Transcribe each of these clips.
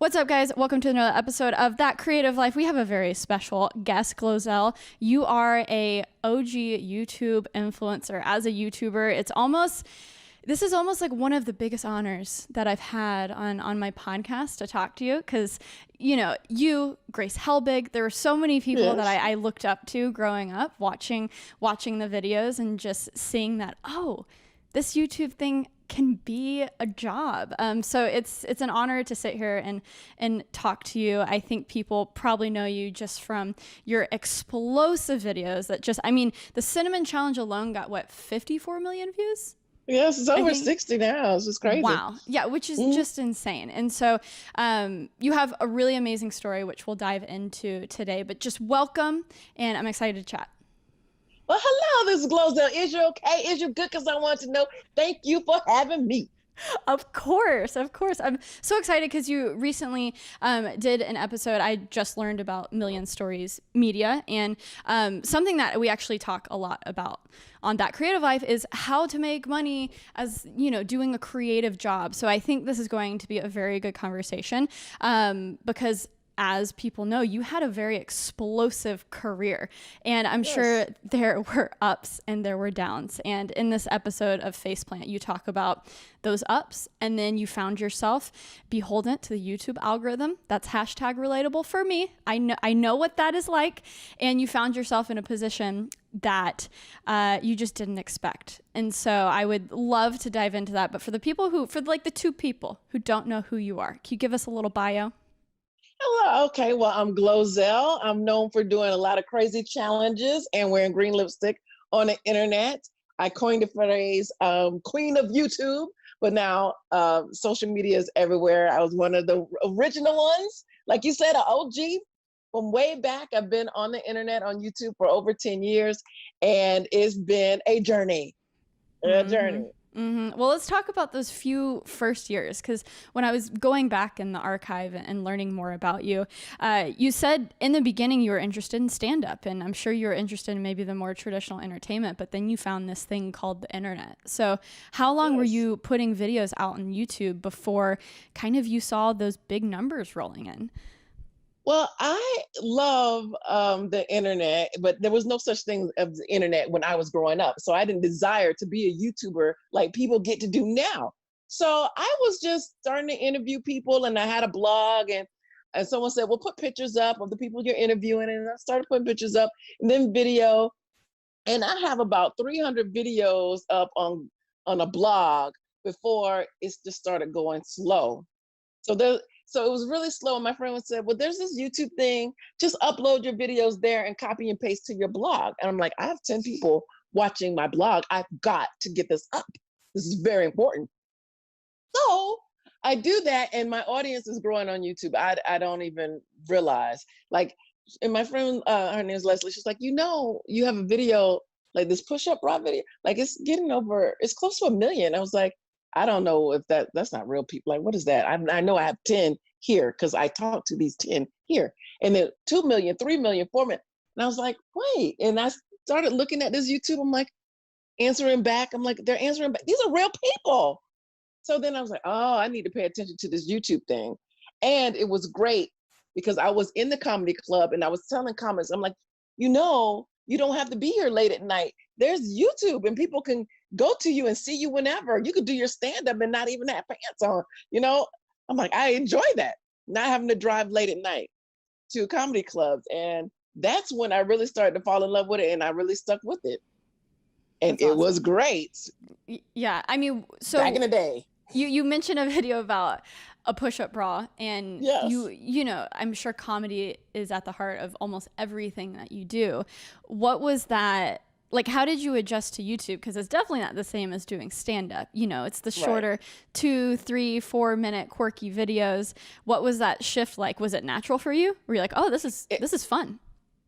What's up, guys? Welcome to another episode of That Creative Life. We have a very special guest, GloZell. You are a OG YouTube influencer. As a YouTuber, this is almost like one of the biggest honors that I've had on my podcast to talk to you, because you, Grace Helbig, there were so many people that I looked up to growing up, watching the videos and just seeing that, oh, this YouTube thing can be a job. So it's an honor to sit here and talk to you. I think people probably know you just from your explosive videos the Cinnamon Challenge alone got what, 54 million views? Yes, it's over 60 now. It's just crazy. Wow. Yeah, which is just insane. And so you have a really amazing story, which we'll dive into today, but just welcome. And I'm excited to chat. Well, hello, this is GloZell. Is you okay? Is you good? Because I want to know. Thank you for having me. Of course. I'm so excited because you recently did an episode. I just learned about Million Stories Media, and something that we actually talk a lot about on That Creative Life is how to make money as, doing a creative job. So I think this is going to be a very good conversation because as people know, you had a very explosive career, and I'm sure there were ups and there were downs. And in this episode of Faceplant, you talk about those ups, and then you found yourself beholden to the YouTube algorithm. That's hashtag relatable for me. I know what that is like. And you found yourself in a position that you just didn't expect. And so I would love to dive into that. But for the two people who don't know who you are, can you give us a little bio? Hello. Okay. Well, I'm GloZell. I'm known for doing a lot of crazy challenges and wearing green lipstick on the internet. I coined the phrase Queen of YouTube, but now social media is everywhere. I was one of the original ones. Like you said, an OG from way back. I've been on the internet on YouTube for over 10 years, and it's been a journey. Mm-hmm. Well, let's talk about those few first years, because when I was going back in the archive and learning more about you, you said in the beginning you were interested in stand-up, and I'm sure you were interested in maybe the more traditional entertainment, but then you found this thing called the internet. So how long were you putting videos out on YouTube before kind of you saw those big numbers rolling in? Well, I love the internet, but there was no such thing as the internet when I was growing up. So I didn't desire to be a YouTuber like people get to do now. So I was just starting to interview people, and I had a blog, and someone said, well, put pictures up of the people you're interviewing. And I started putting pictures up, and then video. And I have about 300 videos up on a blog before it just started going slow. So it was really slow. And my friend would say, well, there's this YouTube thing, just upload your videos there and copy and paste to your blog. And I'm like, I have 10 people watching my blog. I've got to get this up. This is very important. So I do that, and my audience is growing on YouTube. I don't even realize. And my friend, her name is Leslie, she's like, you have a video, like this push-up bra video, like it's close to 1 million. I was like, I don't know if that's not real people. Like, what is that? I know I have 10 here because I talked to these 10 here. And then 2 million, 3 million, 4 million. And I was like, wait. And I started looking at this YouTube. I'm like, answering back. I'm like, they're answering back. These are real people. So then I was like, oh, I need to pay attention to this YouTube thing. And it was great because I was in the comedy club and I was telling comics, I'm like, you don't have to be here late at night. There's YouTube, and people can go to you and see you whenever. You could do your stand-up and not even have pants on, I'm like, I enjoy that, not having to drive late at night to comedy clubs. And that's when I really started to fall in love with it, and I really stuck with it. And it was great. Yeah, I mean, so back in the day. You mentioned a video about a push-up bra, and I'm sure comedy is at the heart of almost everything that you do. What was that like? How did you adjust to YouTube? Because it's definitely not the same as doing stand-up. It's the shorter 2, 3, 4 minute quirky videos. What was that shift like? Was it natural for you? Were you like, oh, this is fun?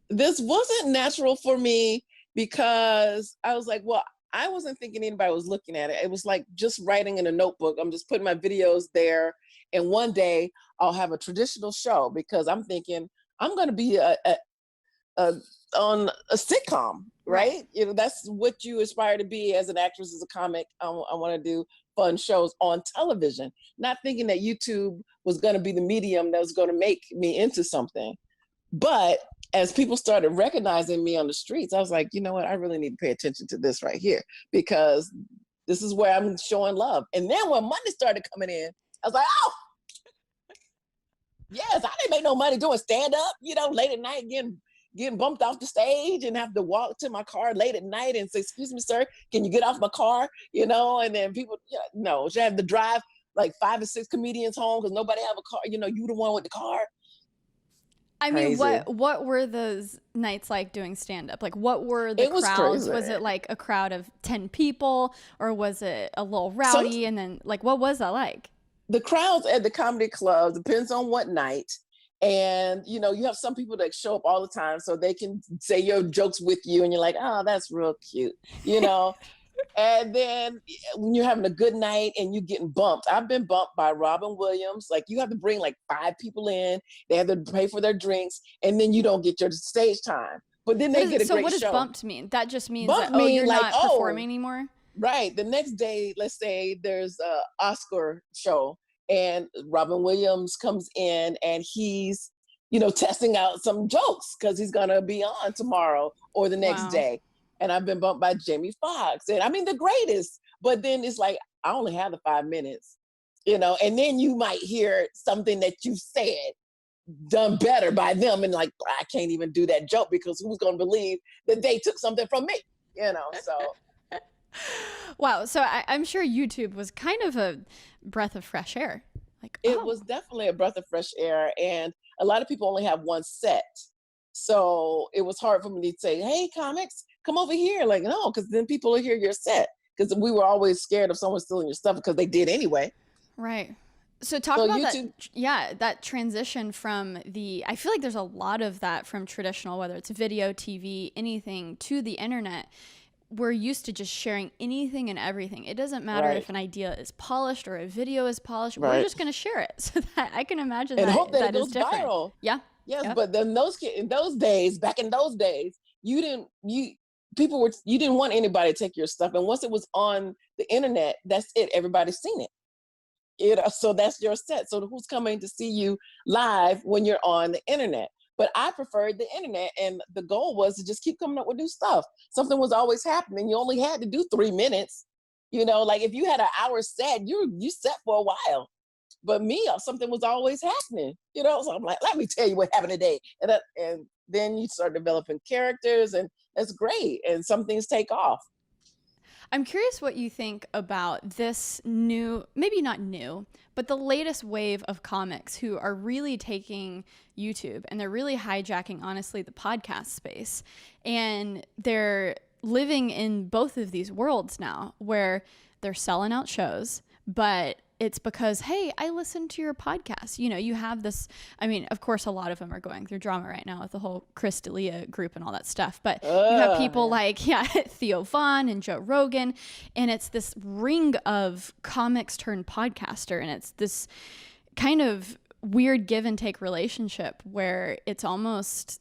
This wasn't natural for me because I was like, well, I wasn't thinking anybody was looking at it. It was like just writing in a notebook. I'm just putting my videos there. And one day I'll have a traditional show because I'm thinking I'm going to be on a sitcom, right? That's what you aspire to be as an actress, as a comic. I want to do fun shows on television, not thinking that YouTube was going to be the medium that was going to make me into something. But as people started recognizing me on the streets, I was like, you know what? I really need to pay attention to this right here, because this is where I'm showing love. And then when money started coming in, I was like, oh, yes, I didn't make no money doing stand up, late at night, getting bumped off the stage and have to walk to my car late at night and say, excuse me, sir, can you get off my car? And then people, no, you have to drive like 5 or 6 comedians home because nobody have a car. You the one with the car. I mean, what were those nights like doing stand up? Like, what were the crowds? Was it like a crowd of 10 people, or was it a little rowdy? And then like, what was that like? The crowds at the comedy clubs depends on what night. And, you have some people that show up all the time so they can say your jokes with you. And you're like, oh, that's real cute, And then when you're having a good night and you're getting bumped, I've been bumped by Robin Williams. Like, you have to bring like 5 people in. They have to pay for their drinks. And then you don't get your stage time. But then they get a great show. So what does bumped mean? That just means that, you're like, not performing anymore? Right. The next day, let's say there's an Oscar show. And Robin Williams comes in and he's, testing out some jokes because he's going to be on tomorrow or the next day. And I've been bumped by Jamie Foxx. And I mean, the greatest. But then it's like, I only have the 5 minutes, and then you might hear something that you said done better by them. And like, I can't even do that joke because who's going to believe that they took something from me, so. Wow. So I'm sure YouTube was kind of a breath of fresh air. Like, it was definitely a breath of fresh air. And a lot of people only have one set. So it was hard for me to say, hey, comics, come over here. Like, no, because then people will hear your set. Because we were always scared of someone stealing your stuff because they did anyway. Right. So talk about YouTube. that transition from I feel like there's a lot of that from traditional, whether it's video, TV, anything, to the internet. We're used to just sharing anything and everything. It doesn't matter if an idea is polished or a video is polished. We're just going to share it. So that I can imagine and that hope that it goes is different. viral. Yeah. Yes, yep. But then back in those days, you didn't want anybody to take your stuff. And once it was on the internet, that's it. Everybody's seen it. So that's your set. So who's coming to see you live when you're on the internet? But I preferred the internet, and the goal was to just keep coming up with new stuff. Something was always happening. You only had to do 3 minutes. Like if you had an hour set, you set for a while. But me, something was always happening. So I'm like, let me tell you what happened today. And then you start developing characters, and that's great. And some things take off. I'm curious what you think about this new, maybe not new, but the latest wave of comics who are really taking YouTube and they're really hijacking, honestly, the podcast space. And they're living in both of these worlds now where they're selling out shows, but it's because, hey, I listened to your podcast. You have this, I mean, of course, a lot of them are going through drama right now with the whole Chris D'Elia group and all that stuff. But you have people like, Theo Vaughn and Joe Rogan. And it's this ring of comics turned podcaster. And it's this kind of weird give and take relationship where it's almost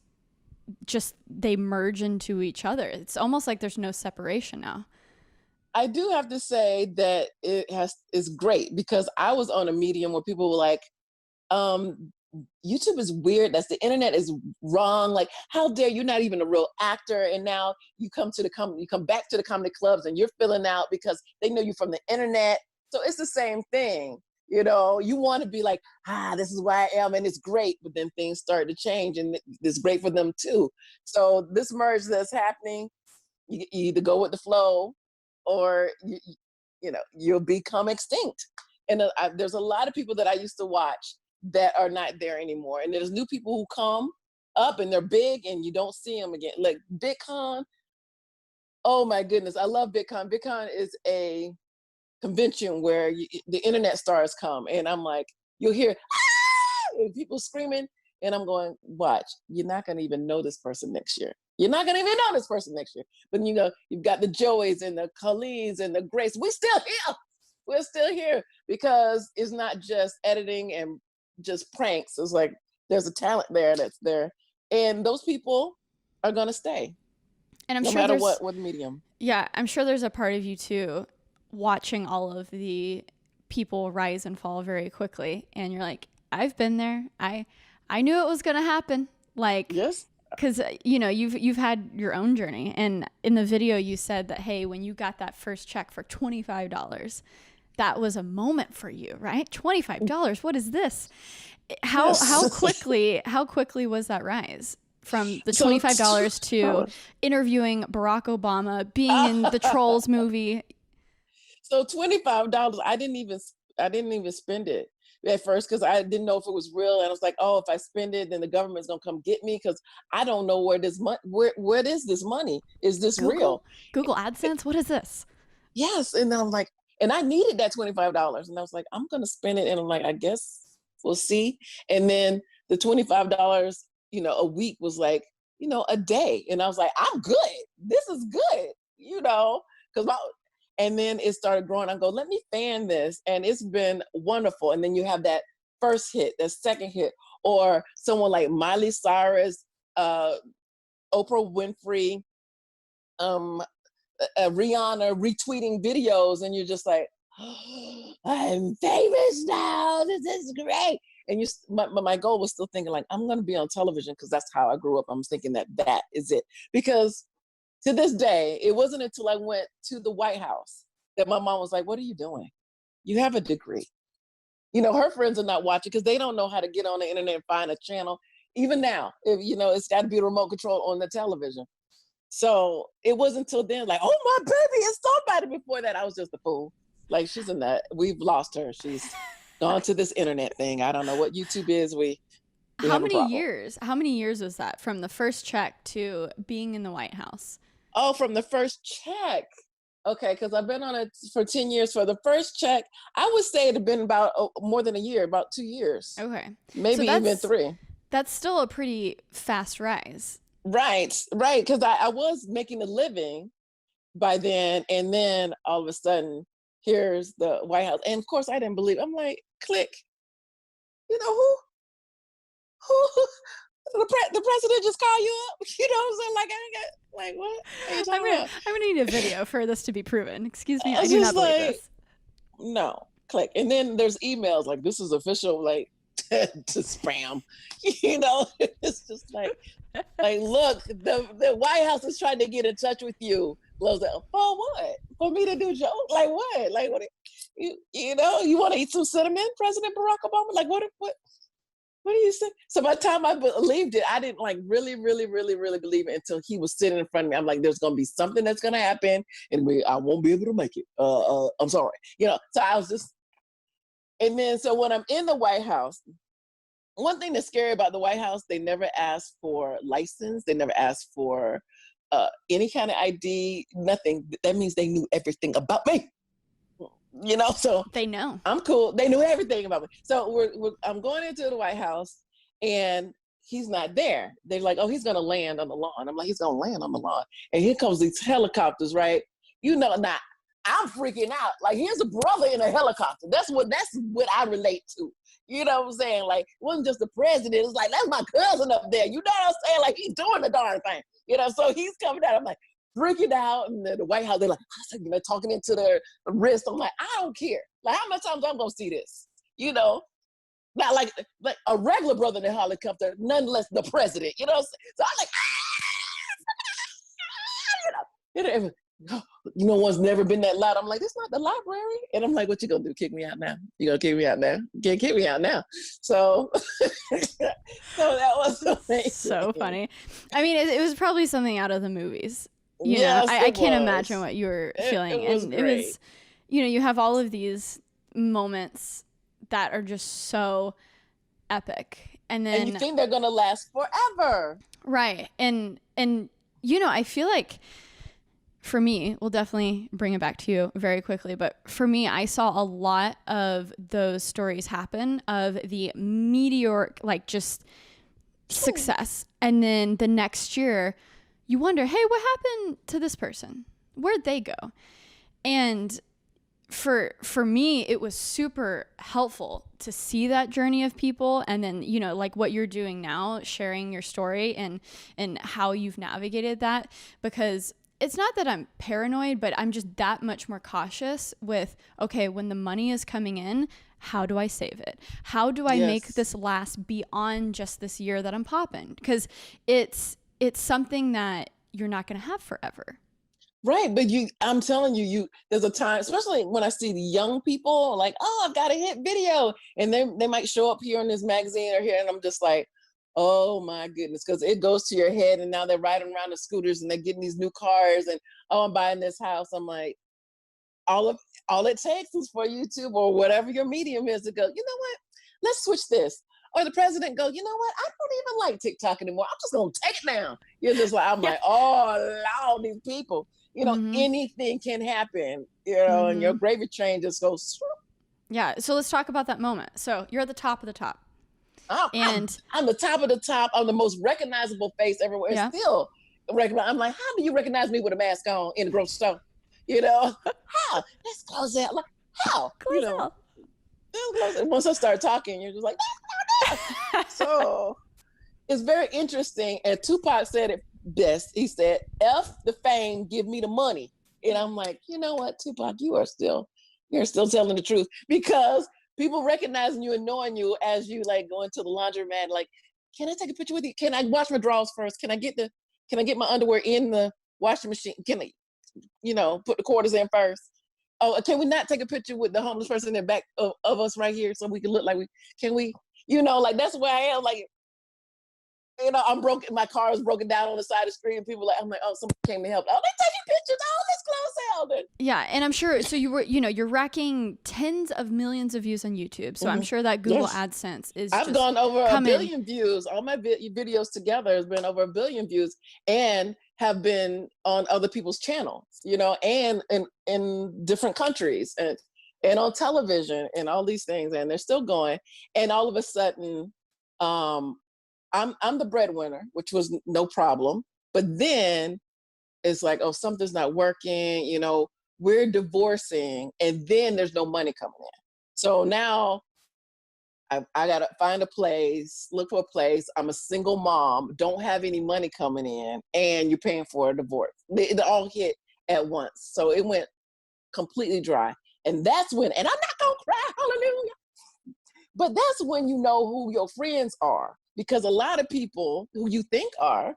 just they merge into each other. It's almost like there's no separation now. I do have to say that is great, because I was on a medium where people were like, YouTube is weird. The internet is wrong. Like, how dare you're not even a real actor. And now you come back to the comedy clubs and you're filling out because they know you from the internet. So it's the same thing. You want to be like, this is where I am, and it's great. But then things start to change, and it's great for them too. So this merge that's happening, you either go with the flow, or you'll become extinct. And there's a lot of people that I used to watch that are not there anymore. And there's new people who come up and they're big and you don't see them again. Like BitCon. Oh my goodness. I love BitCon. BitCon is a convention where the internet stars come, and I'm like, you'll hear and people screaming, and I'm going, watch, you're not going to even know this person next year. You're not going to even know this person next year. But you've got the Joeys and the Khalees and the Grace. We're still here. We're still here because it's not just editing and just pranks. It's like there's a talent there that's there. And those people are going to stay. And I'm no sure matter what medium. Yeah, I'm sure there's a part of you too watching all of the people rise and fall very quickly, and you're like, I've been there. I knew it was going to happen. Like, Yes. because you've had your own journey, and in the video you said that, hey, when you got that first check for $25, that was a moment for you, right? $25, what is this? How quickly was that rise from the $25 to interviewing Barack Obama, being in the Trolls movie? So $25, I didn't even spend it at first, because I didn't know if it was real, and I was like, oh, if I spend it, then the government's gonna come get me, because I don't know where this money. Where is this money? Is this real? Google AdSense? What is this? Yes, and then I'm like, and I needed that $25, and I was like, I'm gonna spend it, and I'm like, I guess we'll see. And then the $25, a week was like, a day, and I was like, I'm good. This is good, because and then it started growing. I go, let me fan this. And it's been wonderful. And then you have that first hit, that second hit, or someone like Miley Cyrus, Oprah Winfrey, Rihanna retweeting videos. And you're just like, oh, I'm famous now. This is great. And my goal was still thinking like, I'm going to be on television, because that's how I grew up. I'm thinking that is it. Because to this day, it wasn't until I went to the White House that my mom was like, what are you doing? You have a degree. Her friends are not watching, because they don't know how to get on the internet and find a channel. Even now, it's got to be a remote control on the television. So it wasn't until then, like, oh, my baby is somebody. Before that, I was just a fool. Like, she's in that. We've lost her. She's gone to this internet thing. I don't know what YouTube is. We How many years? How many years was that from the first check to being in the White House? Oh, from the first check. Okay, because I've been on it for 10 years. For the first check, I would say it had been about more than a year, about 2 years. Okay. Maybe even 3. That's still a pretty fast rise. Right. Because I was making a living by then. And then all of a sudden, here's the White House. And of course, I didn't believe it. I'm like, click. Who? The president just called you up? What I'm saying? Like, I ain't got, like, what? I'm gonna need a video for this to be proven. Excuse me, I do not believe this. No, click. And then there's emails like, this is official, like, to spam. It's just like, look, the White House is trying to get in touch with you. GloZell, for what? For me to do jokes? Like what? Like what? You want to eat some cinnamon, President Barack Obama? Like what do you say? So by the time I believed it, I didn't like really, really, really, really believe it until he was sitting in front of me. I'm like, there's going to be something that's going to happen, and I won't be able to make it. I'm sorry. So I was just, and then, so when I'm in the White House, one thing that's scary about the White House, they never ask for license. They never ask for any kind of ID, nothing. That means they knew everything about me. So they know I'm cool. They knew everything about me. So I'm going into the White House, and he's not there. They're like, oh, he's going to land on the lawn. I'm like, he's going to land on the lawn. And here comes these helicopters, right? Now I'm freaking out. Like, here's a brother in a helicopter. That's what I relate to. You know what I'm saying? Like, it wasn't just the president. It's like, that's my cousin up there. You know what I'm saying? Like, he's doing the darn thing. So he's coming out. I'm like, freaking out. And then the White House, they're like, talking into their wrist. I'm like, I don't care. Like, how many times I'm going to see this? Not like a regular brother in a helicopter, nonetheless the president. So I'm like, one's never been that loud. I'm like, it's not the library. And I'm like, what you gonna do? Kick me out now? You gonna kick me out now? You can't kick me out now. So, so that was amazing. So funny. I mean, it was probably something out of the movies. Yes, I can't imagine what you were feeling. It was great. It was, you have all of these moments that are just so epic. And then you think they're gonna last forever. Right. And I feel like, for me, we'll definitely bring it back to you very quickly, but for me, I saw a lot of those stories happen of the meteor, like just success. And then the next year, you wonder, hey, what happened to this person? Where'd they go? And for me, it was super helpful to see that journey of people. And then, like what you're doing now, sharing your story and how you've navigated that, because it's not that I'm paranoid, but I'm just that much more cautious with, okay, when the money is coming in, how do I save it? How do I make this last beyond just this year that I'm popping? Because it's something that you're not going to have forever. Right. But I'm telling you, there's a time, especially when I see the young people like, oh, I've got a hit video. And they might show up here in this magazine or here. And I'm just like, oh my goodness, because it goes to your head. And now they're riding around the scooters and they're getting these new cars and, oh, I'm buying this house. I'm like, all it takes is for YouTube or whatever your medium is to go, you know what, let's switch this. Or the president go, you know what, I don't even like TikTok anymore. I'm just going to take it down. You're just like, I'm like, oh, allow these people. Anything can happen, and your gravy train just goes. Swoop. Yeah. So let's talk about that moment. So you're at the top of the top. I'm the top of the top. I'm the most recognizable face everywhere. Yeah. Still recognize. I'm like, how do you recognize me with a mask on in the grocery store? How? Let's close that. Like, how? Once I start talking, you're just like, so it's very interesting. And Tupac said it best. He said, F the fame, give me the money. And I'm like, you know what, Tupac, you're still telling the truth, because people recognizing you and knowing you as you like go into the laundromat, like, can I take a picture with you? Can I wash my drawers first? Can I get my underwear in the washing machine? Can I, put the quarters in first? Oh, can we not take a picture with the homeless person in the back of us right here so we can look like like that's where I am. Like, I'm broken. My car is broken down on the side of the street, and people I'm like, oh, somebody came to help. Oh, they're taking pictures. Oh, let's close out. Yeah, and I'm sure. So you're racking tens of millions of views on YouTube. So I'm sure that Google AdSense is. I've gone over 1 billion views. All my videos together has been over 1 billion views, and have been on other people's channels. And in different countries, and on television, and all these things, and they're still going. And all of a sudden, I'm the breadwinner, which was no problem. But then it's like, oh, something's not working. We're divorcing, and then there's no money coming in. So now I got to find a place, look for a place. I'm a single mom, don't have any money coming in, and you're paying for a divorce. They all hit at once. So it went completely dry. And that's when, and I'm not going to cry, hallelujah. But that's when you know who your friends are. Because a lot of people who you think are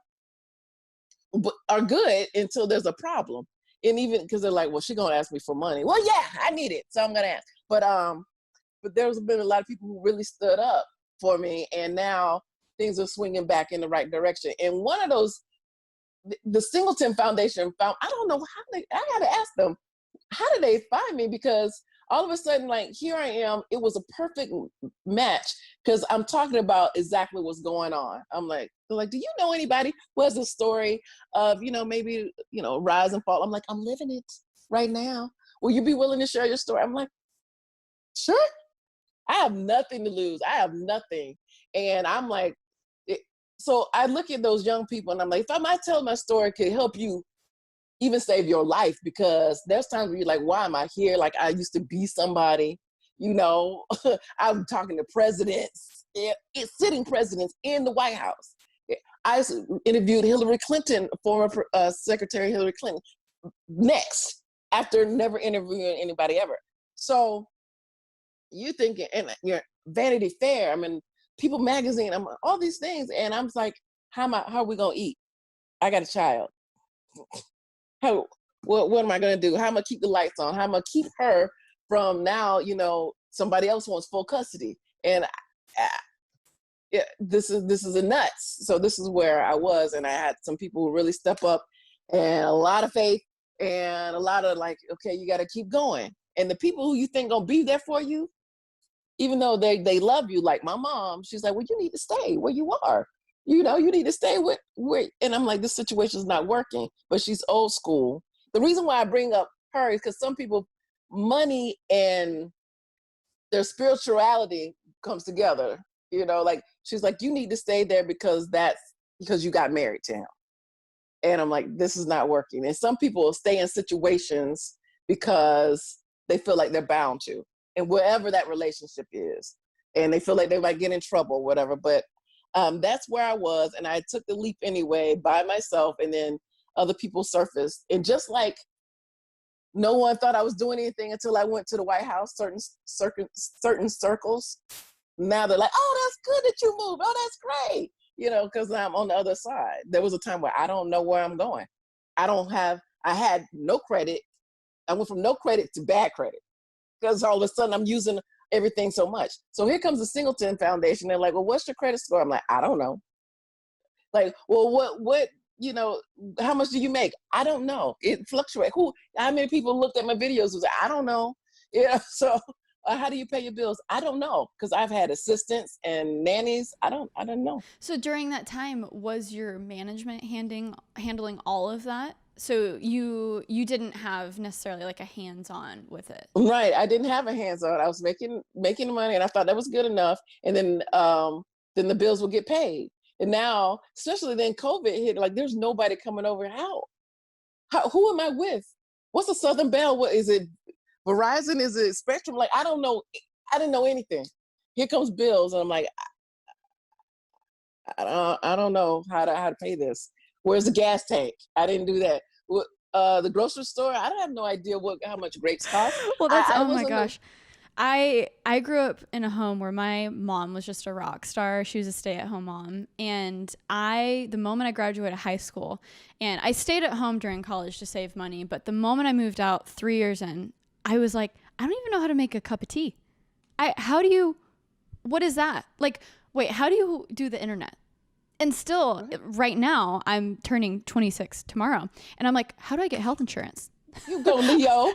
good until there's a problem. And even because they're like, well, she's going to ask me for money. Well, yeah, I need it, so I'm going to ask. But there's been a lot of people who really stood up for me. And now things are swinging back in the right direction. And one of those, the Singleton Foundation found, I don't know I got to ask them, how did they find me? Because all of a sudden, like, here I am, it was a perfect match, because I'm talking about exactly what's going on. I'm like, they're like, do you know anybody who has a story of, maybe, rise and fall? I'm like, I'm living it right now. Will you be willing to share your story? I'm like, sure. I have nothing to lose. I have nothing. And I'm like, so I look at those young people and I'm like, if I might tell my story, could help you even save your life, because there's times where you're like, why am I here? Like, I used to be somebody, I'm talking to presidents, sitting presidents in the White House. I interviewed Hillary Clinton, former Secretary Hillary Clinton, next, after never interviewing anybody ever. So you thinking, and your Vanity Fair, People Magazine, all these things. And I'm like, how are we going to eat? I got a child. What am I going to do? How am I keep the lights on? How am I keep her from now, somebody else wants full custody. And this is a nuts. So this is where I was. And I had some people who really step up, and a lot of faith, and a lot of like, okay, you got to keep going. And the people who you think going to be there for you, even though they love you, like my mom, she's like, well, you need to stay where you are. You need to stay with, and I'm like, this situation is not working, but she's old school. The reason why I bring up her is because some people, money and their spirituality comes together, like she's like, you need to stay there because you got married to him. And I'm like, this is not working. And some people will stay in situations because they feel like they're bound to, and wherever that relationship is, and they feel like they might get in trouble or whatever. But that's where I was, and I took the leap anyway by myself. And then other people surfaced. And just like no one thought I was doing anything until I went to the White House, certain circles, now they're like, oh, that's good that you moved. Oh, that's great. You know, because I'm on the other side. There was a time where I don't know where I'm going. I had no credit. I went from no credit to bad credit because all of a sudden I'm using everything so much. So here comes the Singleton Foundation. They're like, well, what's your credit score? I'm like, I don't know. Like, well, what, you know, how much do you make? I don't know. It fluctuates. How many people looked at my videos and said, I don't know. Yeah. So how do you pay your bills? I don't know. Because I've had assistants and nannies. I don't know. So during that time, was your management handling all of that? So you didn't have necessarily like a hands-on with it. Right. I didn't have a hands-on. I was making the money and I thought that was good enough. And then the bills would get paid. And now, especially then COVID hit, like there's nobody coming over. Who am I with? What's a Southern Bell? What is it? Verizon? Is it Spectrum? Like, I don't know. I didn't know anything. Here comes bills. And I'm like, I don't know how to pay this. Where's the gas tank? I didn't do that. The grocery store, I don't have no idea how much grapes cost. Well, oh my gosh. I grew up in a home where my mom was just a rock star. She was a stay-at-home mom. And the moment I graduated high school, and I stayed at home during college to save money, but the moment I moved out 3 years in, I was like, I don't even know how to make a cup of tea. What is that? Like, wait, how do you do the internet? And still, right now, I'm turning 26 tomorrow. And I'm like, how do I get health insurance? You go, Leo.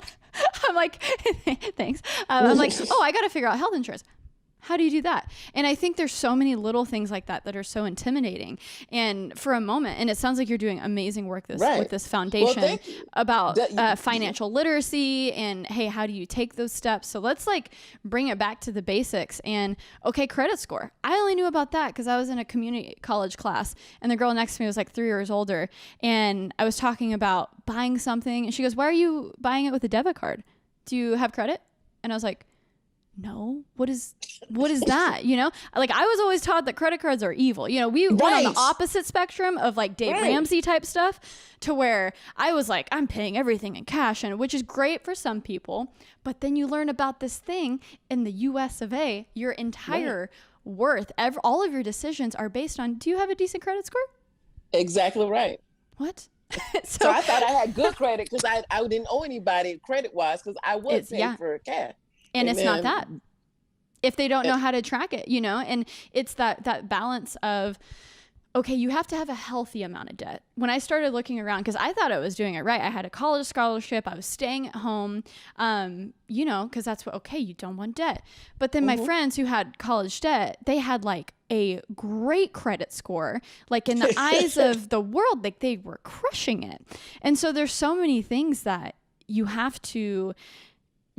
I'm like, thanks. I'm like, oh, I got to figure out health insurance. How do you do that? And I think there's so many little things like that are so intimidating. And for a moment, and it sounds like you're doing amazing work with this foundation about financial literacy and, hey, how do you take those steps? So let's like bring it back to the basics. And okay, credit score. I only knew about that because I was in a community college class and the girl next to me was like 3 years older. And I was talking about buying something and she goes, why are you buying it with a debit card? Do you have credit? And I was like, no, what is that? You know, like I was always taught that credit cards are evil. You know, we went on the opposite spectrum of like Dave Ramsey type stuff to where I was like, I'm paying everything in cash, and which is great for some people. But then you learn about this thing in the US of A, your entire worth, all of your decisions are based on, do you have a decent credit score? Exactly right. What? So I thought I had good credit because I didn't owe anybody credit wise because I was paying for cash. And it's not that. If they don't know how to track it, you know, and it's that balance of, okay, you have to have a healthy amount of debt. When I started looking around, because I thought I was doing it right. I had a college scholarship. I was staying at home, you know, because that's you don't want debt. But then my friends who had college debt, they had like a great credit score, like in the eyes of the world, like they were crushing it. And so there's so many things that you have to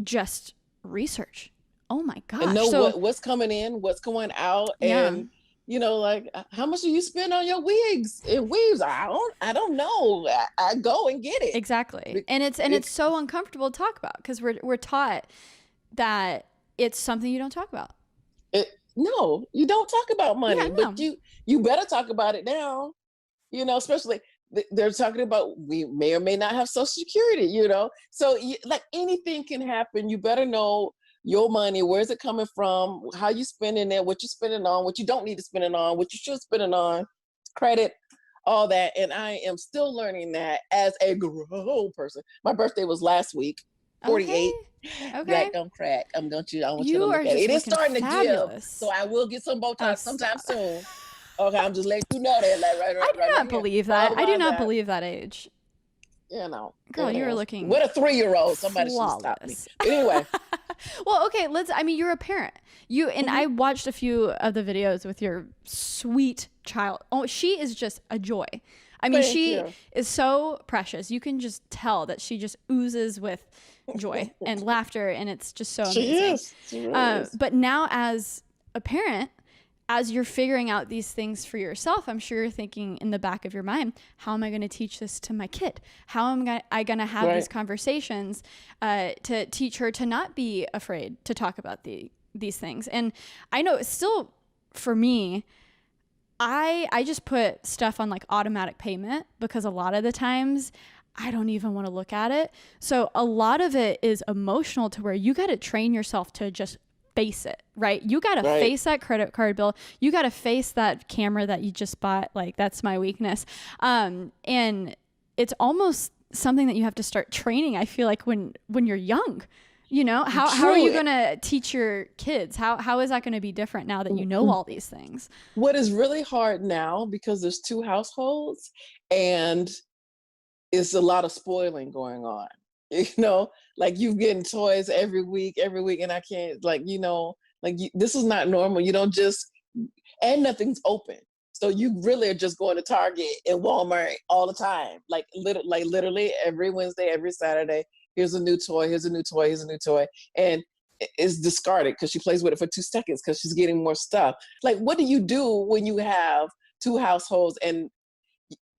just research. Oh my gosh. And know what's coming in, what's going out, and you know, like how much do you spend on your wigs and weaves? I don't know. I go and get it. Exactly. And it's so uncomfortable to talk about because we're taught that it's something you don't talk about. No, you don't talk about money, but you better talk about it now. You know, especially they're talking about we may or may not have Social Security, you know? So like anything can happen. You better know your money, where's it coming from, how you spending it, what you're spending on, what you don't need to spend it on, what you should spend it on, credit, all that. And I am still learning that as a grown person. My birthday was last week, 48. Okay. Don't crack. I want you to look at it. It is starting to give, so I will get some Botox sometime soon. Okay, I'm just letting you know that. Like, I do not believe that. I do not believe that age. You know, girl, you were looking with a 3-year-old. Somebody should stop me. But anyway. Well, okay. You're a parent. I watched a few of the videos with your sweet child. Oh, she is just a joy. I mean, she is so precious. You can just tell that she just oozes with joy and laughter, and it's just so amazing. She is. But now, as a parent, as you're figuring out these things for yourself, I'm sure you're thinking in the back of your mind, how am I going to teach this to my kid? How am I going to have these conversations to teach her to not be afraid to talk about these things? And I know it's still, for me, I just put stuff on like automatic payment because a lot of the times I don't even want to look at it. So a lot of it is emotional to where you got to train yourself to just face it, right? You got to face that credit card bill. You got to face that camera that you just bought. Like, that's my weakness. And it's almost something that you have to start training, I feel like, when you're young. You know, how are you going to teach your kids? How is that going to be different now that you know all these things? What is really hard now, because there's 2 households and it's a lot of spoiling going on. You know, like you getting toys every week, and I can't, like, you know, like this is not normal. You don't just, and nothing's open. So you really are just going to Target and Walmart all the time. Like literally every Wednesday, every Saturday, here's a new toy, here's a new toy, here's a new toy. And it's discarded because she plays with it for 2 seconds because she's getting more stuff. Like, what do you do when you have 2 households and,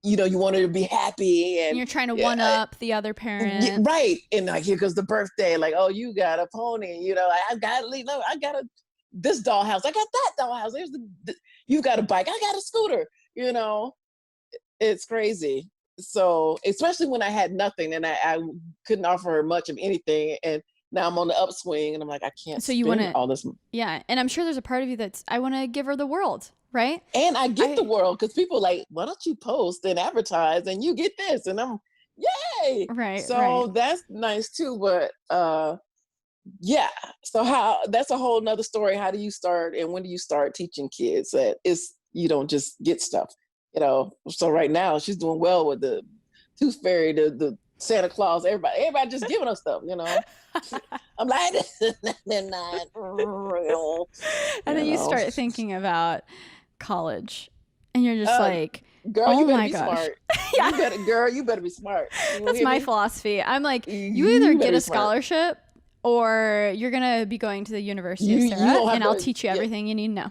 you know, you want her to be happy and you're trying to one up the other parent. Right. And like, here goes the birthday. Like, oh, you got a pony, you know, I got this dollhouse. I got that dollhouse. You got a bike. I got a scooter, you know, it's crazy. So especially when I had nothing and I couldn't offer her much of anything. And now I'm on the upswing and I'm like, I can't spend all this. Yeah. And I'm sure there's a part of you I want to give her the world. Right. And I get the world because people like, why don't you post and advertise and you get this? And I'm, yay. Right. So that's nice too. But yeah. So that's a whole nother story. How do you start and when do you start teaching kids that you don't just get stuff, you know? So right now she's doing well with the Tooth Fairy, the Santa Claus, everybody just giving us stuff, you know? I'm like, they're not real. And then you start thinking about college and you're just like, girl, oh you better my be gosh. smart. Yeah. You better be smart. That's my philosophy. I'm like, you either get a scholarship or you're going to be going to the University of Sara and I'll teach you everything you need to know.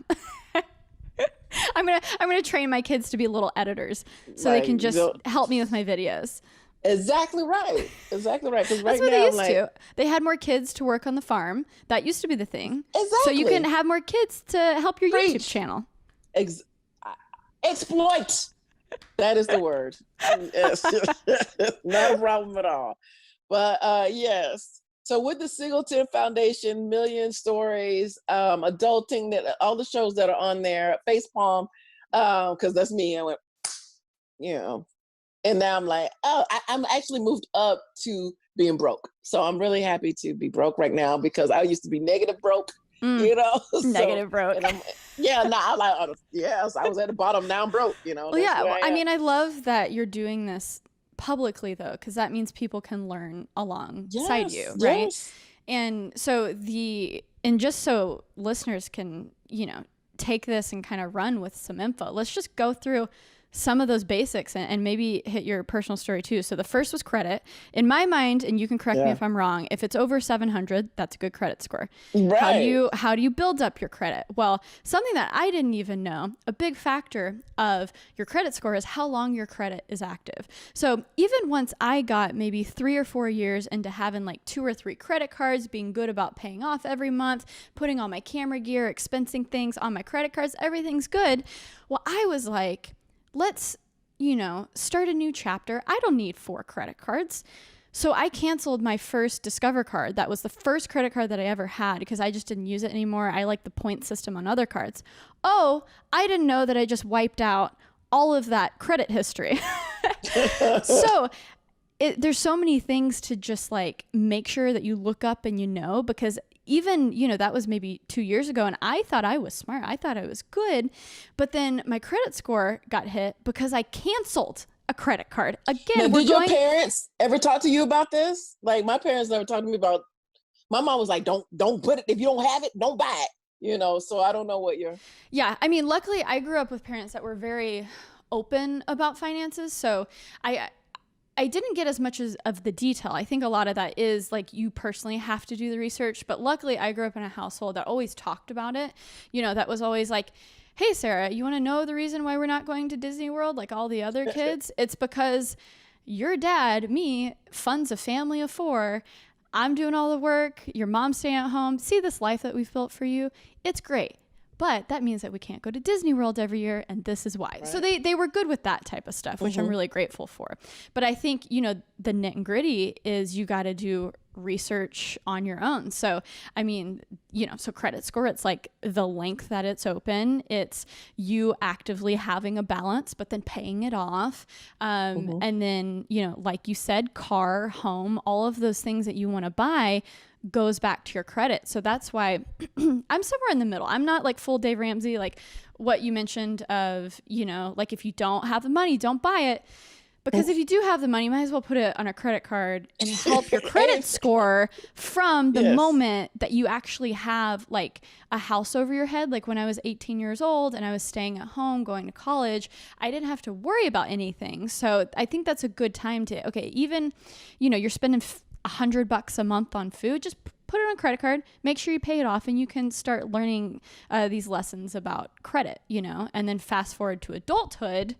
I'm going to train my kids to be little editors so they can just help me with my videos. Exactly right. Because right That's what now, they used to. They had more kids to work on the farm. That used to be the thing. Exactly. So you can have more kids to help your YouTube channel. Exploit. That is the word. Not a problem at all. But yes. So with the Singleton Foundation, Million Stories, Adulting, that all the shows that are on there, Facepalm, because that's me. I went, you know. And now I'm like, oh, I'm actually moved up to being broke. So I'm really happy to be broke right now because I used to be negative broke, you know? Negative broke. And I'm like, yes, I was at the bottom, now I'm broke, you know? Well, yeah, I mean, I love that you're doing this publicly though, because that means people can learn alongside you, right? Yes. And so just so listeners can, you know, take this and kind of run with some info, let's just go through some of those basics and maybe hit your personal story too. So the first was credit. In my mind, and you can correct me if I'm wrong, if it's over 700, that's a good credit score. Right. How do you build up your credit? Well, something that I didn't even know, a big factor of your credit score is how long your credit is active. So even once I got maybe 3 or 4 years into having like 2 or 3 credit cards, being good about paying off every month, putting all my camera gear, expensing things on my credit cards, everything's good. Well, I was like, let's, you know, start a new chapter. I don't need 4 credit cards. So I canceled my first Discover card. That was the first credit card that I ever had because I just didn't use it anymore. I like the point system on other cards. Oh, I didn't know that I just wiped out all of that credit history. So there's so many things to just like make sure that you look up and you know, because even, you know, that was maybe 2 years ago and I thought I was smart. I thought I was good. But then my credit score got hit because I canceled a credit card. Again, now, did your parents ever talk to you about this? Like my parents never talked to me about, my mom was like, don't put it, if you don't have it, don't buy it. You know, so I don't know what you're. Yeah. I mean, luckily I grew up with parents that were very open about finances. So I didn't get as much of the detail. I think a lot of that is like you personally have to do the research, but luckily I grew up in a household that always talked about it. You know, that was always like, hey, Sarah, you want to know the reason why we're not going to Disney World like all the other kids? It's because your dad, me, funds a family of 4. I'm doing all the work. Your mom's staying at home. See this life that we've built for you? It's great. but that means that we can't go to Disney World every year, and this is why. Right. So they were good with that type of stuff, which I'm really grateful for. But I think, you know, the nit and gritty is you got to do research on your own. So, I mean, you know, so credit score, it's like the length that it's open. It's you actively having a balance, but then paying it off. And then, you know, like you said, car, home, all of those things that you want to buy goes back to your credit. So that's why I'm somewhere in the middle. I'm not like full Dave Ramsey, like what you mentioned of, you know, like if you don't have the money, don't buy it. Because if you do have the money, you might as well put it on a credit card and help your credit score from the moment that you actually have like a house over your head. Like when I was 18 years old and I was staying at home going to college, I didn't have to worry about anything. So I think that's a good time to, okay, even, you know, you're spending $100 a month on food, just put it on a credit card, make sure you pay it off, and you can start learning these lessons about credit, you know, and then fast forward to adulthood.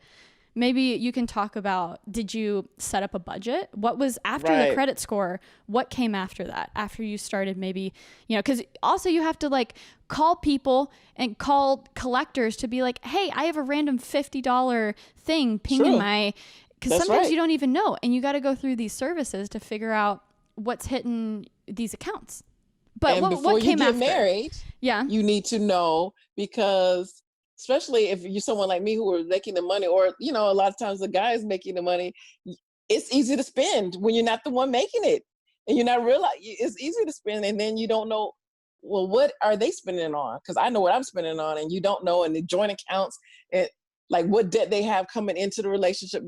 Maybe you can talk about, did you set up a budget? What was after the credit score? What came after that? After you started maybe, you know, because also you have to like call people and call collectors to be like, hey, I have a random $50 thing pinging my, because sometimes you don't even know. And you got to go through these services to figure out what's hitting these accounts. But before what came you get after? Married, you need to know, because especially if you're someone like me who are making the money, or, you know, a lot of times the guy is making the money, it's easy to spend when you're not the one making it. And you're not realizing it's easy to spend. And then you don't know, well, what are they spending it on? Because I know what I'm spending on, and you don't know. And the joint accounts and like what debt they have coming into the relationship,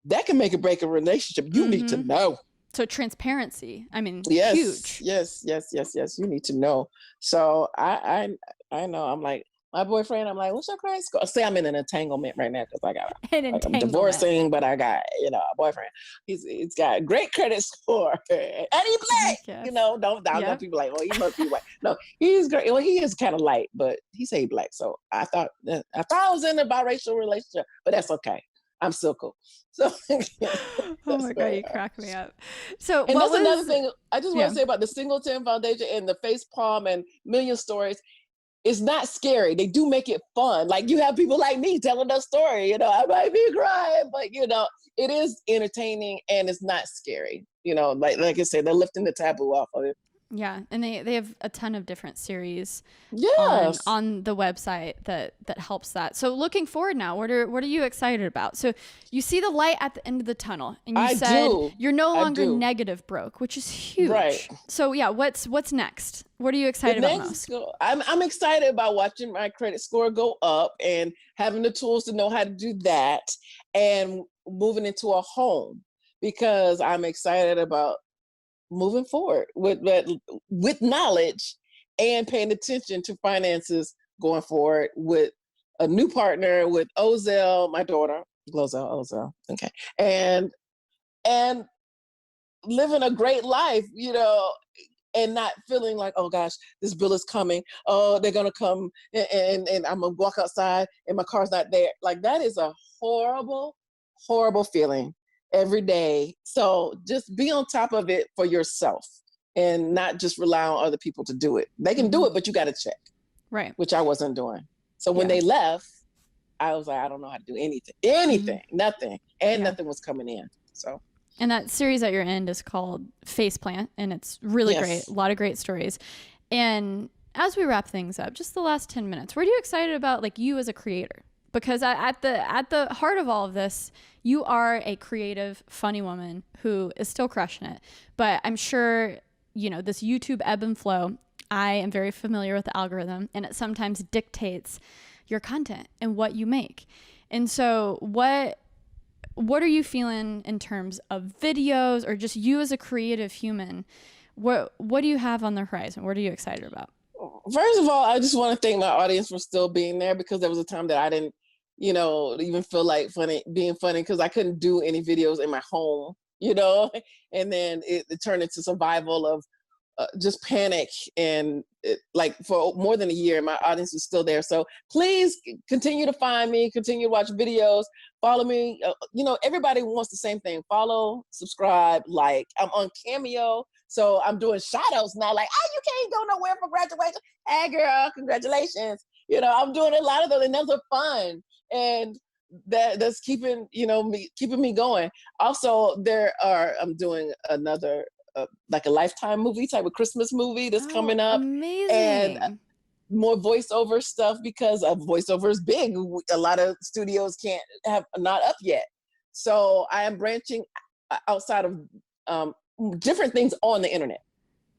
that can make or break a relationship. You need to know. So transparency, I mean, huge. Yes. You need to know. So I know. I'm like, my boyfriend, I'm like, what's your credit score? Say I'm in an entanglement right now because I got I'm divorcing, but I got, you know, a boyfriend. He's got a great credit score, and he black. You know, don't people like, oh, he must be white. No, he's great. Well, he is kind of light, but he say black. So I thought I was in a biracial relationship, but that's okay. I'm still cool. So, oh my God, you crack me up. So, and that's another thing I just want to say about the Singleton Foundation and the Face Palm and Million Stories. It's not scary. They do make it fun. Like you have people like me telling a story, you know, I might be crying, but you know, it is entertaining and it's not scary. You know, like I said, they're lifting the taboo off of it. Yeah, and they have a ton of different series on the website that helps that. So looking forward now, what are you excited about? So you see the light at the end of the tunnel, and you said you're no longer negative broke, which is huge. Right. So yeah, what's next? What are you excited about most? I'm excited about watching my credit score go up and having the tools to know how to do that, and moving into a home, because I'm excited about moving forward with knowledge and paying attention to finances going forward with a new partner, with Ozell, my daughter, GloZell, okay, and living a great life, you know, and not feeling like, oh gosh, this bill is coming. Oh, they're gonna come and I'm gonna walk outside and my car's not there. Like that is a horrible, horrible feeling every day. So just be on top of it for yourself and not just rely on other people to do it. They can do it, but you got to check. Right. Which I wasn't doing. So when they left, I was like, I don't know how to do anything, nothing. And nothing was coming in. So. And that series that you're in is called Faceplant, and it's really great. A lot of great stories. And as we wrap things up, just the last 10 minutes, what are you excited about, like you as a creator? Because at the heart of all of this, you are a creative, funny woman who is still crushing it. But I'm sure, you know, this YouTube ebb and flow, I am very familiar with the algorithm, and it sometimes dictates your content and what you make. And so what are you feeling in terms of videos, or just you as a creative human? What do you have on the horizon? What are you excited about? First of all, I just want to thank my audience for still being there, because there was a time that I didn't, you know, even feel like being funny, because I couldn't do any videos in my home, you know, and then it turned into survival of just panic, and like for more than a year, my audience is still there. So please continue to find me, continue to watch videos, follow me. You know, everybody wants the same thing: follow, subscribe, like. I'm on Cameo, so I'm doing shout outs now. Like, oh, you can't go nowhere for graduation. Hey, girl, congratulations. I'm doing a lot of those, and those are fun. And that's keeping, keeping me going. Also, I'm doing another, like a Lifetime movie type of Christmas movie that's coming up. Amazing. And more voiceover stuff, because voiceover is big. A lot of studios not up yet. So I am branching outside of different things on the internet.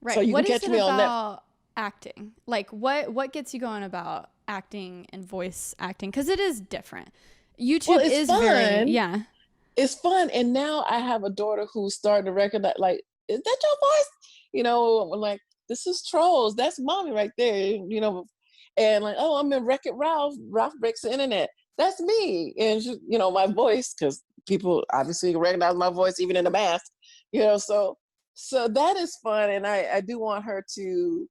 Right. So you what can is catch it me on that. about acting? Like what gets you going about acting and voice acting? Because it is different. YouTube is fun. very, yeah. It's fun. And now I have a daughter who's starting to recognize, like, is that your voice? I'm like, this is Trolls. That's mommy right there, and like, oh, I'm in Wreck-It Ralph. Ralph Breaks the Internet. That's me. And, my voice, because people obviously recognize my voice even in the mask, so that is fun. And I do want her to,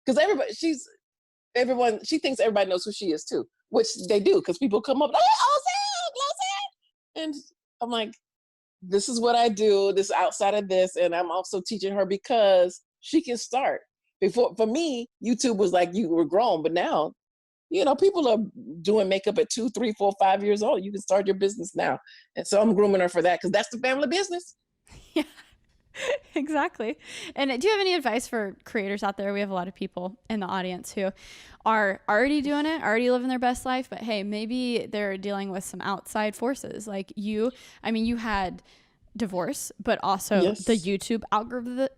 because she thinks everybody knows who she is too, which they do, because people come up, oh, Sam, and I'm like, this is what I do, this outside of this. And I'm also teaching her because she can start. Before, for me, YouTube was like, you were grown, but now, people are doing makeup at 2, 3, 4, 5 years old. You can start your business now. And so I'm grooming her for that, because that's the family business. Yeah. Exactly. And do you have any advice for creators out there? We have a lot of people in the audience who are already doing it, already living their best life, but hey, maybe they're dealing with some outside forces. Like you had divorce, but also Yes. the YouTube algorithm,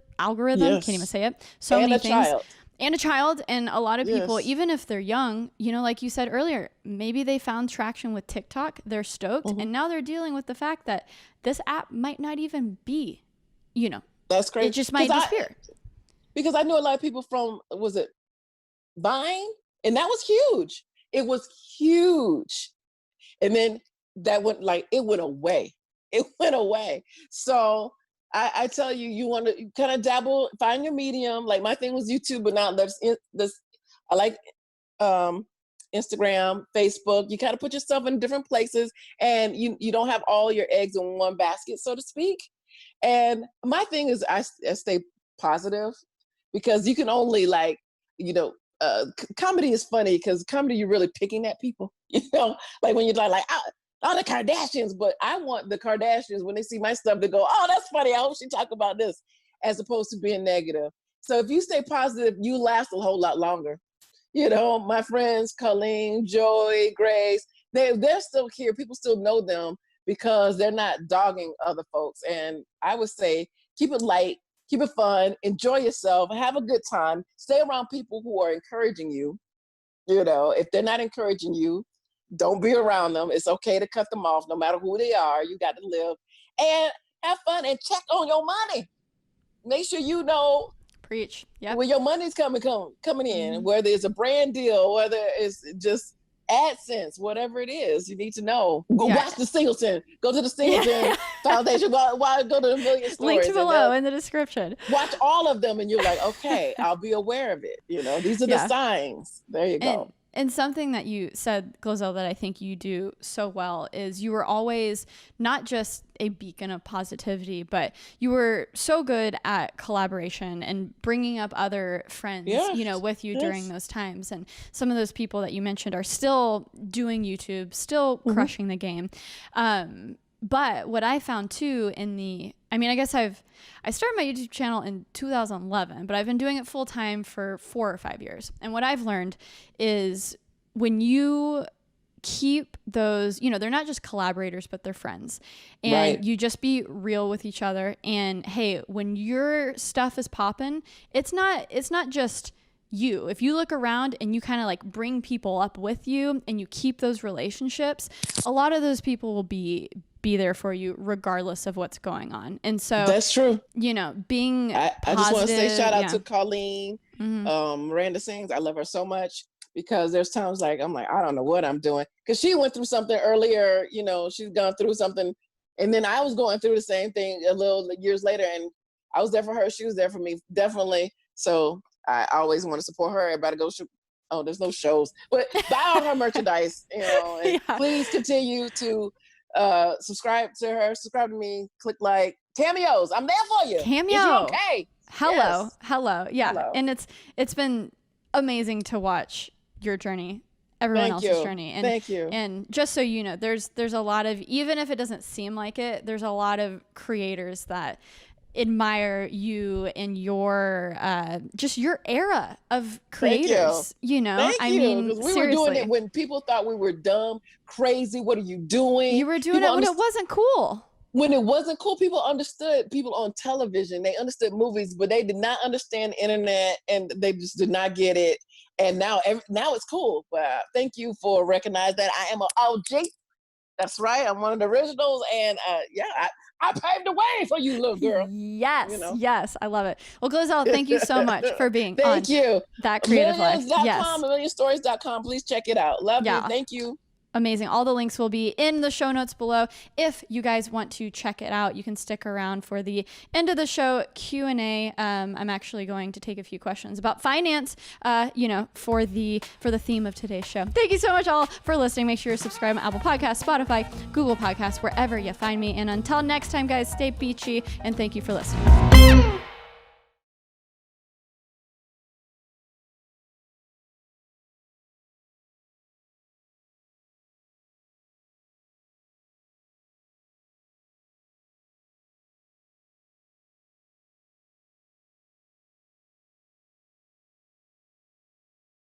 Yes. can't even say it. So and many a things. child. And a child. And a lot of people, Yes. even if they're young, like you said earlier, maybe they found traction with TikTok, they're stoked, and now they're dealing with the fact that this app might not even be, That's crazy. it just might disappear. Because I knew a lot of people from, was it Vine? And that was huge. It was huge. And then it went away. It went away. So I tell you, you want to kind of dabble, find your medium. Like my thing was YouTube, but now I like Instagram, Facebook. You kind of put yourself in different places, and you don't have all your eggs in one basket, so to speak. And my thing is I stay positive, because you can only comedy is funny, because comedy, you're really picking at people, like when you're like, oh, the Kardashians, but I want the Kardashians, when they see my stuff, to go, oh, that's funny, I hope she talk about this, as opposed to being negative. So if you stay positive, you last a whole lot longer. My friends, Colleen, Joy, Grace, they're still here. People still know them, because they're not dogging other folks. And I would say, keep it light, keep it fun, enjoy yourself, have a good time, stay around people who are encouraging you. If they're not encouraging you, don't be around them. It's okay to cut them off, no matter who they are. You got to live and have fun, and check on your money. Make sure you know. Preach. Yeah. Where your money's coming in, whether it's a brand deal, whether it's just AdSense, whatever it is, you need to know. Watch the Singleton. Go to the Singleton Foundation. Go to the Million Stories. Linked below in the description. Watch all of them, and you're like, okay, I'll be aware of it. These are the signs. There you go. And something that you said, GloZell, that I think you do so well is you were always not just a beacon of positivity, but you were so good at collaboration and bringing up other friends, with you during those times. And some of those people that you mentioned are still doing YouTube, still crushing the game. But what I found too I guess I started my YouTube channel in 2011, but I've been doing it full time for 4 or 5 years. And what I've learned is when you keep those, they're not just collaborators, but they're friends. And you just be real with each other. And hey, when your stuff is popping, it's not just you. If you look around and you kind of like bring people up with you and you keep those relationships, a lot of those people will be there for you regardless of what's going on. And so that's true. Being I just want to say shout out to Colleen, Miranda Sings. I love her so much, because there's times I'm like, I don't know what I'm doing, because she went through something earlier. She's gone through something, and then I was going through the same thing a little years later, and I was there for her. She was there for me, definitely. So I always want to support her. Everybody go there's no shows, but buy all her merchandise, and please continue to subscribe to her, subscribe to me, click like, cameos. I'm there for you. Cameo. Is you okay? Hello. Yeah. Hello. And it's been amazing to watch your journey everyone Thank else's you. journey. And Thank you. And just so you know, there's a lot of, even if it doesn't seem like it, there's a lot of creators that admire you and your just your era of creators. You know, Thank I you. mean, Because we seriously, were doing it when people thought we were dumb, crazy. What are you doing? you were doing People it when it wasn't cool. When it wasn't cool, people understood. People on television, they understood movies, but they did not understand the internet, and they just did not get it. And now it's cool. But thank you for recognizing that I am an OG. That's right. I'm one of the originals, and I paved the way for you, little girl. Yes, You know? yes, I love it. Well, GloZell, thank you so much for being on you. That Creative Life. Yes. millionstories.com. Please check it out. Love you. Thank you. Amazing. All the links will be in the show notes below. If you guys want to check it out, you can stick around for the end of the show Q&A. I'm actually going to take a few questions about finance, for the theme of today's show. Thank you so much all for listening. Make sure you're subscribed on Apple Podcasts, Spotify, Google Podcasts, wherever you find me. And until next time, guys, stay beachy, and thank you for listening.